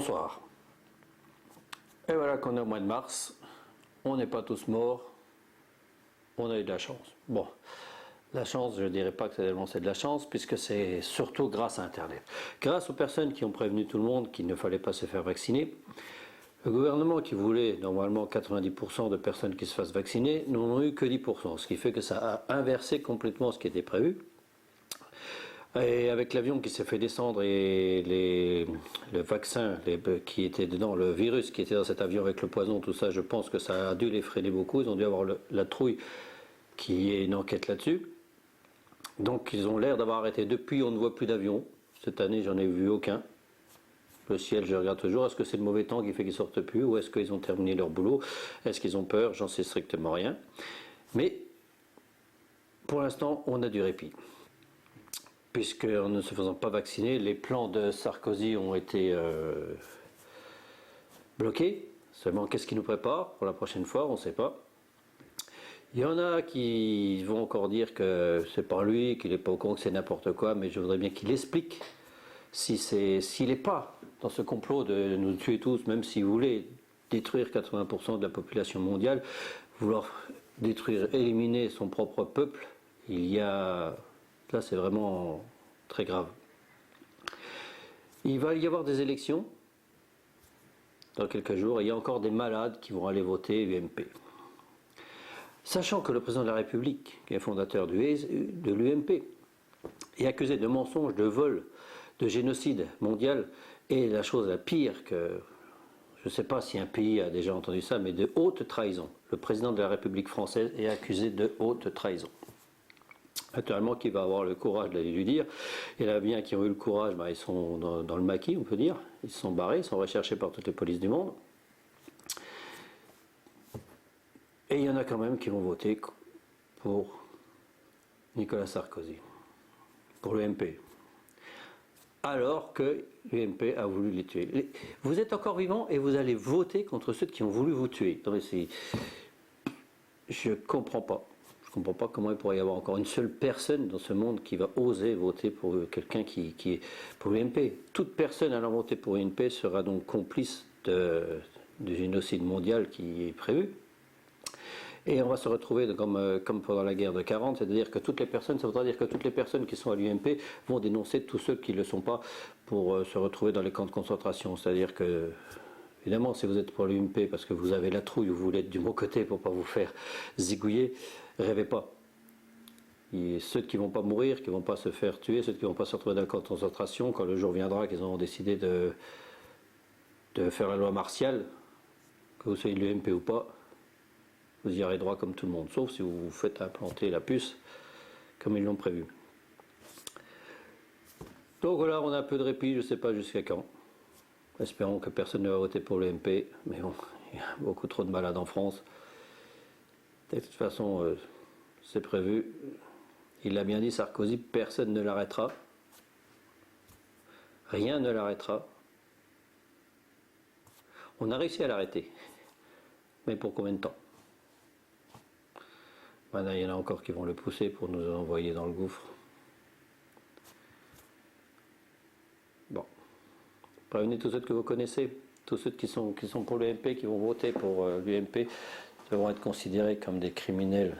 Bonsoir. Et voilà qu'on est au mois de mars, on n'est pas tous morts, on a eu de la chance. Bon, la chance, je ne dirais pas que c'est de la chance, puisque c'est surtout grâce à Internet. Grâce aux personnes qui ont prévenu tout le monde qu'il ne fallait pas se faire vacciner, le gouvernement qui voulait normalement 90% de personnes qui se fassent vacciner n'en ont eu que 10%, ce qui fait que ça a inversé complètement ce qui était prévu. Et avec l'avion qui s'est fait descendre et le vaccin qui était dedans, le virus qui était dans cet avion avec le poison, tout ça, je pense que ça a dû les freiner beaucoup. Ils ont dû avoir la trouille qui est une enquête là-dessus. Donc ils ont l'air d'avoir arrêté. Depuis, on ne voit plus d'avions. Cette année, j'en ai vu aucun. Le ciel, je regarde toujours. Est-ce que c'est le mauvais temps qui fait qu'ils sortent plus, ou est-ce qu'ils ont terminé leur boulot? Est-ce qu'ils ont peur? J'en sais strictement rien. Mais pour l'instant, on a du répit. Puisqu'en ne se faisant pas vacciner, les plans de Sarkozy ont été bloqués. Seulement, qu'est-ce qui nous prépare pour la prochaine fois? On ne sait pas. Il y en a qui vont encore dire que c'est pas lui, qu'il n'est pas au courant, que c'est n'importe quoi, mais je voudrais bien qu'il explique s'il n'est pas dans ce complot de nous tuer tous, même s'il voulait détruire 80% de la population mondiale, vouloir détruire, éliminer son propre peuple. Là, c'est vraiment très grave. Il va y avoir des élections dans quelques jours et il y a encore des malades qui vont aller voter UMP. Sachant que le président de la République, qui est fondateur de l'UMP, est accusé de mensonges, de vol, de génocide mondial, et la chose la pire que, je ne sais pas si un pays a déjà entendu ça, mais de haute trahison. Le président de la République française est accusé de haute trahison. Naturellement, qui va avoir le courage d'aller lui dire. Il y en a bien qui ont eu le courage, ils sont dans le maquis, on peut dire. Ils se sont barrés, ils sont recherchés par toutes les polices du monde. Et il y en a quand même qui vont voter pour Nicolas Sarkozy, pour l'UMP. Alors que l'UMP a voulu les tuer. Vous êtes encore vivants et vous allez voter contre ceux qui ont voulu vous tuer. Je ne comprends pas. Je ne comprends pas comment il pourrait y avoir encore une seule personne dans ce monde qui va oser voter pour quelqu'un qui est pour l'UMP. Toute personne allant voter pour l'UMP sera donc complice du génocide mondial qui est prévu. Et on va se retrouver comme pendant la guerre de 40, c'est-à-dire que ça voudra dire que toutes les personnes qui sont à l'UMP vont dénoncer tous ceux qui ne le sont pas pour se retrouver dans les camps de concentration. C'est-à-dire que, évidemment, si vous êtes pour l'UMP parce que vous avez la trouille ou vous voulez être du bon côté pour ne pas vous faire zigouiller, rêvez pas. Et ceux qui ne vont pas mourir, qui ne vont pas se faire tuer, ceux qui ne vont pas se retrouver dans le camp de concentration, quand le jour viendra qu'ils auront décidé de faire la loi martiale, que vous soyez de l'UMP ou pas, vous y aurez droit comme tout le monde, sauf si vous vous faites implanter la puce comme ils l'ont prévu. Donc voilà, on a un peu de répit, je ne sais pas jusqu'à quand. Espérons que personne ne va voter pour l'UMP, mais bon, il y a beaucoup trop de malades en France. De toute façon, c'est prévu. Il l'a bien dit, Sarkozy, personne ne l'arrêtera. Rien ne l'arrêtera. On a réussi à l'arrêter. Mais pour combien de temps? Maintenant, il y en a encore qui vont le pousser pour nous envoyer dans le gouffre. Bon. Prévenez tous ceux que vous connaissez, tous ceux qui sont pour l'UMP, qui vont voter pour l'UMP, devront être considérés comme des criminels,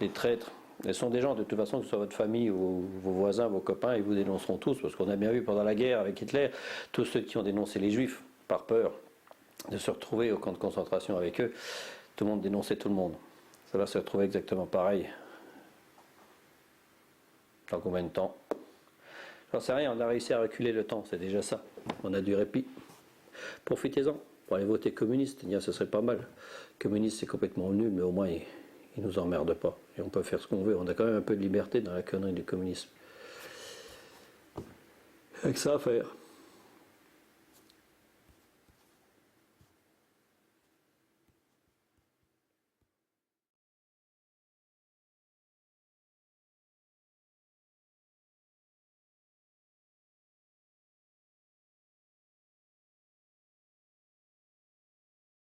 des traîtres. Ce sont des gens, de toute façon, que ce soit votre famille ou vos voisins, vos copains, ils vous dénonceront tous, parce qu'on a bien vu pendant la guerre avec Hitler, tous ceux qui ont dénoncé les Juifs, par peur de se retrouver au camp de concentration avec eux, tout le monde dénonçait tout le monde. Ça va se retrouver exactement pareil. Dans combien de temps? J'en sais rien, on a réussi à reculer le temps, c'est déjà ça. On a du répit. Profitez-en pour aller voter communiste, ce serait pas mal. Communiste, c'est complètement nul, mais au moins, ils nous emmerdent pas. Et on peut faire ce qu'on veut. On a quand même un peu de liberté dans la connerie du communisme. Avec ça à faire.